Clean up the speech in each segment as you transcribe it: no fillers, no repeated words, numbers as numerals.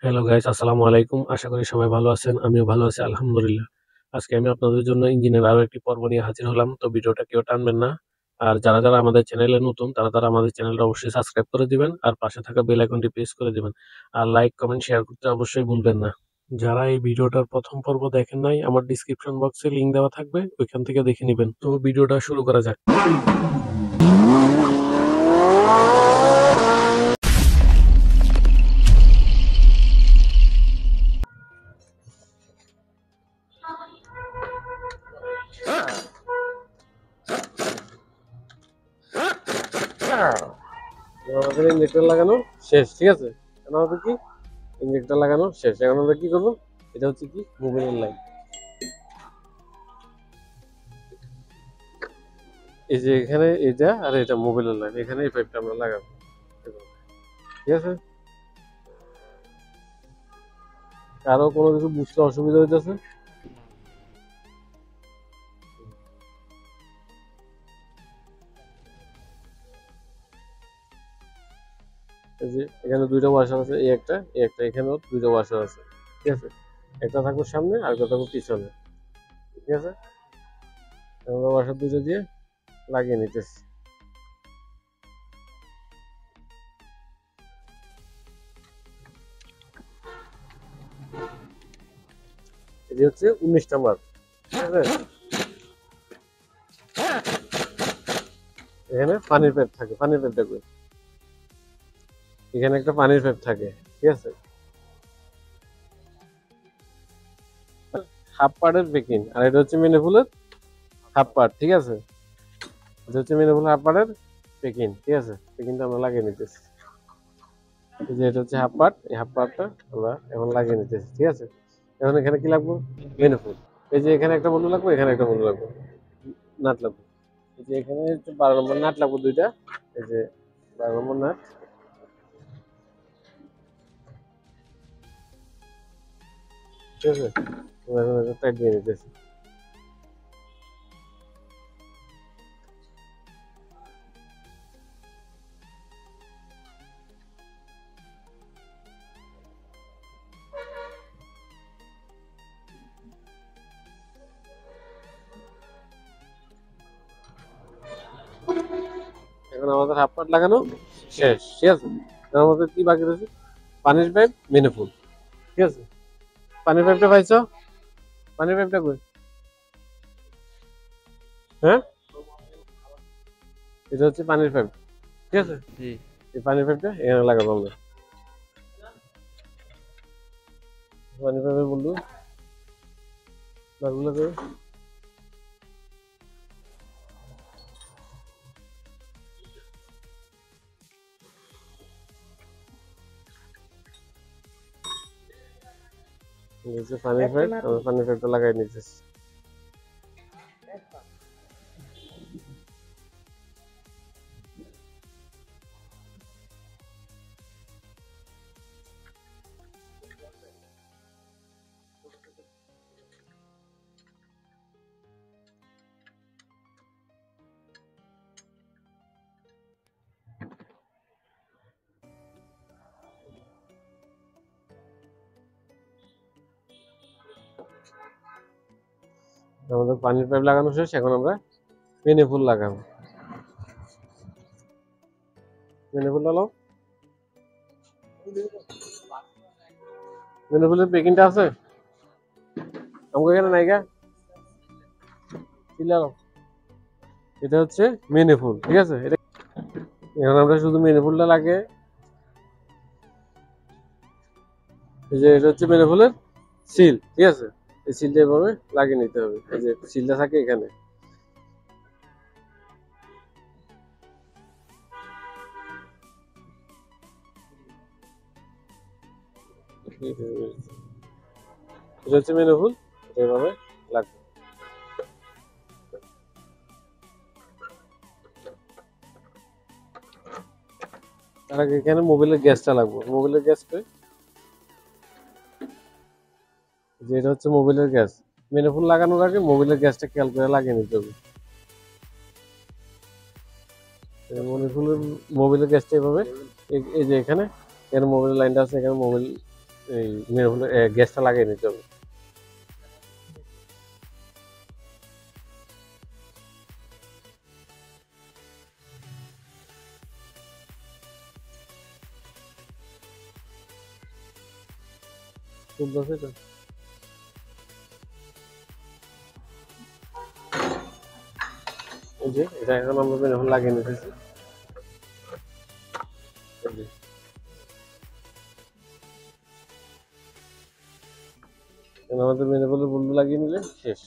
Hello guys, আসসালামু আলাইকুম। আশা করি সবাই ভালো আছেন। আমিও ভালো আছি আলহামদুলিল্লাহ। আজকে আমি আপনাদের জন্য ইঞ্জিনের আরো একটি পর্ব নিয়ে হাজির হলাম। তো ভিডিওটা কেউ টানবেন না। আর যারা আমাদের চ্যানেলে নতুন তারা আমাদের চ্যানেলটা অবশ্যই সাবস্ক্রাইব করে দিবেন আর পাশে থাকা বেল আইকনটি প্রেস করে দিবেন। আর লাইক, কমেন্ট, শেয়ার করতে অবশ্যই ভুলবেন না। যারা এই ভিডিওটার প্রথম পর্ব দেখেন নাই, আমার ডিসক্রিপশন বক্সে লিংক দেওয়া থাকবে, ওইখান থেকে দেখে নিবেন। তো ভিডিওটা শুরু করা যাক। আমাদের ইঞ্জেক্টর লাগানো শেষ, ঠিক আছে। এখন আমাদের কি ইঞ্জেক্টর লাগানো শেষ। এখন আমরা কি করবো, এটা হচ্ছে কি মোবাইলের লাইন। এই যে এখানে এটা আর এটা মোবাইলের লাইন, এখানে এই পাইপটা আমরা লাগাবো, ঠিক আছে। কারো কোনো কিছু বুঝতে অসুবিধা হইতেছে? এই যে এখানে দুইটা ওয়াশার আছে, এই একটা এখানেও দুইটা ওয়াশার আছে, ঠিক আছে। একটা থাকবে সামনে আর একটা থাকবে পিছনে, ঠিক আছে। আমরা ওয়াশার দুইটা দিয়ে লাগিয়ে নিতেছি। এটি হচ্ছে 19 নাম্বার, ঠিক আছে। এখানে পানির পাইপ থাকে, পানির পাইপ দেখবে এখানে একটা পানির পাইপ থাকে, ঠিক আছে। হাফ পার্টের পেকিং আর এটা হচ্ছে মেনিফুলের হাফ পার্ট, ঠিক আছে। এটা হচ্ছে মেনিফুল হাফ পার্টের পেকিং, ঠিক আছে। পেকিংটা আমরা লাগিয়ে নিতেছি। এই যে এটা হচ্ছে হাফ পার্ট, এই হাফ পার্টটা আমরা এখন লাগিয়ে নিতেছি, ঠিক আছে। এখন এখানে কি লাগবে, মেনিফুল। এই যে এখানে একটা বন্ধু লাগবে, এখানে একটা বন্ধু লাগবে, নাট লাগবে। এই যে এখানে 12 নম্বর নাট লাগবে দুইটা। এই যে 12 নম্বর নাট, ঠিক আছে। আমরা এখন এটা টাইট দিয়ে নিতেছি। এখন আমাদের হাফ পার্ট লাগানো শেষ, ঠিক আছে। এখন আমাদের কি বাকি রয়েছে, পানির পাইপ, মেনিফুল, ঠিক আছে। পানির পাইপটা পাইছো? পানির পাইপটা কই? হ্যাঁ, এটা হচ্ছে পানির পাইপ, ঠিক আছে। জি। এই পানির পাইপটা এখানে লাগাবো আমরা। পানির পাইপের বন্ধু নাটগুলো কই? এই হচ্ছে পানির পাইপ, আমরা পানির পাইপটা লাগাই নিতেছি। আমাদের পানির পাইপ লাগানো শেষ, এখন আমরা মেনিফুল লাগাবো। মেনিফুল লাগাও। মেনিফুলের প্যাকিংটা আছে আমাকে এখানে নাইগা, কি লাগাও। এটা হচ্ছে মেনিফুল, ঠিক আছে। এটা এখন আমরা শুধু মেনিফুলটা লাগে, এই যে এটা হচ্ছে মেনিফুলের সিল, ঠিক আছে। এই সিলটা এভাবে লাগিয়ে নিতে হবে, এই যে সিলটা থাকে এখানে। এটা হচ্ছে মেনিফুল, এভাবে লাগবে। তার আগে এখানে মোবাইলের গ্যাসটা লাগবে, মোবাইলের গ্যাসটা, যে এটা হচ্ছে মোবাইলের গ্যাস। মেনিফুল লাগানোর আগে মোবাইলের গ্যাসটা খেয়াল করে লাগিয়ে নিতে হবে। মেনিফুলের মোবাইলের গ্যাসটা এভাবে এই যে এখানে মোবাইলের লাইনটা আছে, এখানে মোবাইল এই মেনুফুলের গ্যাসটা লাগিয়ে নিতে হবে। চলতেছে তো, এই যে এটা এখন আমরা মেনুফুল লাগিয়ে নিতেছি। এই যে এখন আমাদের মেনুফুলের বন্ধু লাগিয়ে নিলে শেষ।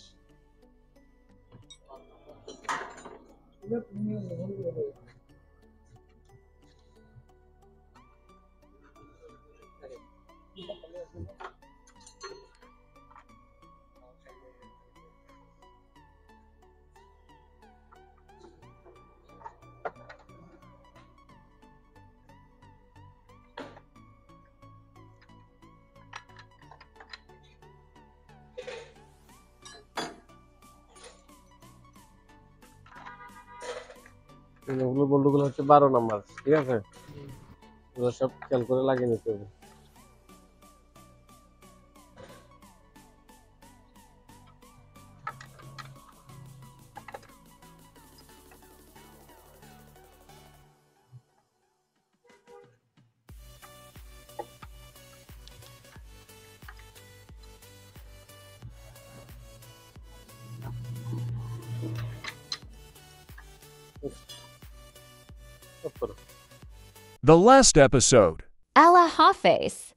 মেনুফুলের বন্ধুগুলো হচ্ছে 12 নাম্বার, ঠিক আছে? এগুলো সব খেয়াল করে লাগিয়ে নিতে হবে। The last episode. Allah Hafiz.